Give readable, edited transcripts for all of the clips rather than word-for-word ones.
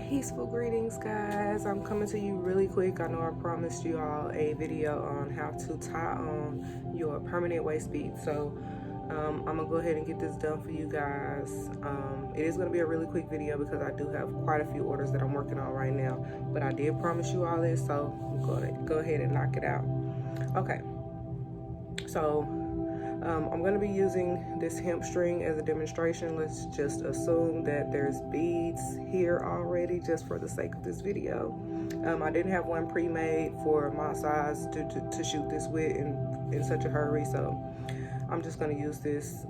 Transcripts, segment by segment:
Peaceful greetings, guys. I'm coming to you really quick. I know I promised you all a video on how to tie on your permanent waist bead, so I'm gonna go ahead and get this done for you guys. It is gonna be a really quick video because I do have quite a few orders that I'm working on right now, but I did promise you all this, so I'm gonna go ahead and knock it out. Okay, so I'm going to be using this hemp string as a demonstration. Let's just assume that there's beads here already just for the sake of this video. I didn't have one pre-made for my size to shoot this with in such a hurry, so I'm just going to use this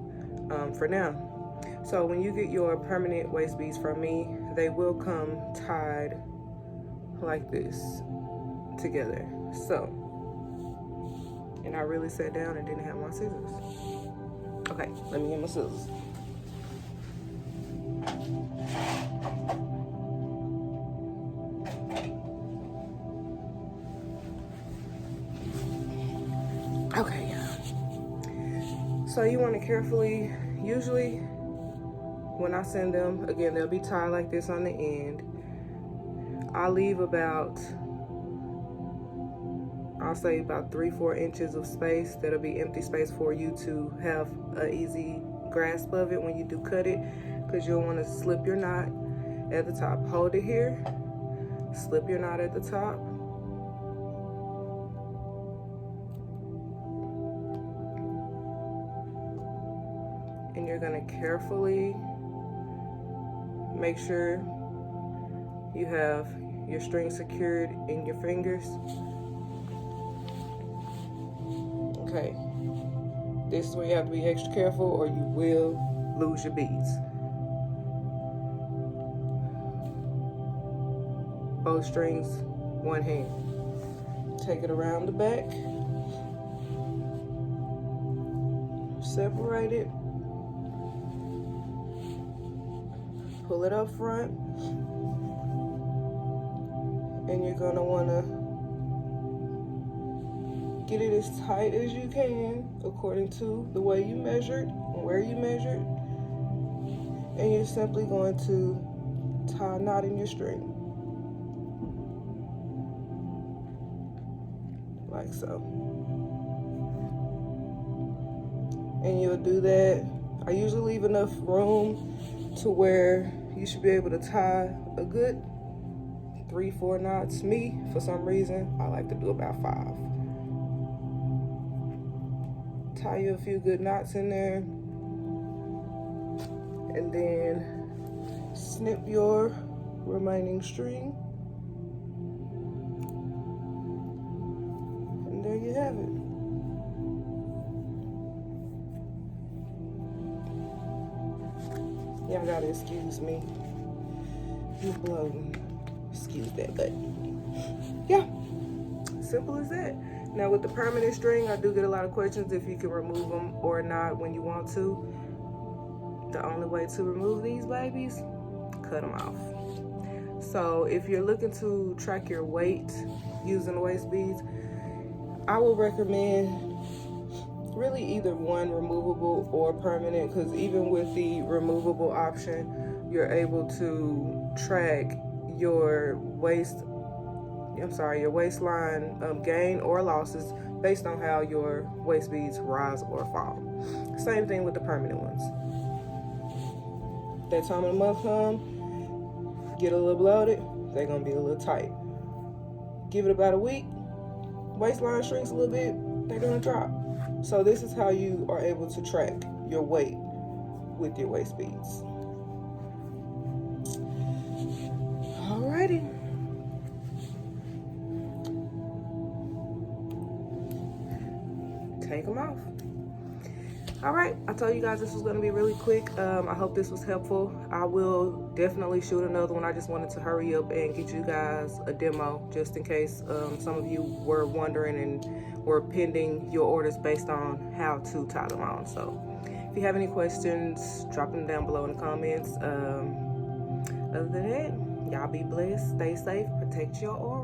for now. So when you get your permanent waist beads from me, they will come tied like this together. So, and I really sat down and didn't have my scissors. Okay, let me get my scissors. Okay, yeah. So you want to carefully, usually when I send them, again, they'll be tied like this on the end. I leave about, I'll say about 3-4 inches of space. That'll be empty space for you to have an easy grasp of it when you do cut it, because you'll want to slip your knot at the top. Hold it here, slip your knot at the top, and you're going to carefully make sure you have your string secured in your fingers. Okay, this is where you have to be extra careful or you will lose your beads. Both strings, one hand. Take it around the back, separate it, pull it up front, and you're gonna wanna get it as tight as you can according to the way you measured and where you measured. And you're simply going to tie a knot in your string. Like so. And you'll do that. I usually leave enough room to where you should be able to tie a good 3-4 knots. Me, for some reason, I like to do about 5. Tie you a few good knots in there, and then snip your remaining string, and there you have it. Y'all gotta excuse me, you bloating, excuse that, but yeah, simple as that. Now with the permanent string, I do get a lot of questions if you can remove them or not when you want to. The only way to remove these babies, cut them off. So if you're looking to track your weight using waist beads, I will recommend really either one, removable or permanent, because even with the removable option, you're able to track your your waistline gain or losses based on how your waist beads rise or fall. Same thing with the permanent ones. That time of the month come, get a little bloated, they're gonna be a little tight. Give it about a week, waistline shrinks a little bit, they're gonna drop. So this is how you are able to track your weight with your waist beads. Alrighty. Take them off. All right, I told you guys this was going to be really quick. I hope this was helpful. I will definitely shoot another one. I just wanted to hurry up and get you guys a demo just in case some of you were wondering and were pending your orders based on how to tie them on. So if you have any questions, drop them down below in the comments. Other than that, y'all be blessed, stay safe, protect your order.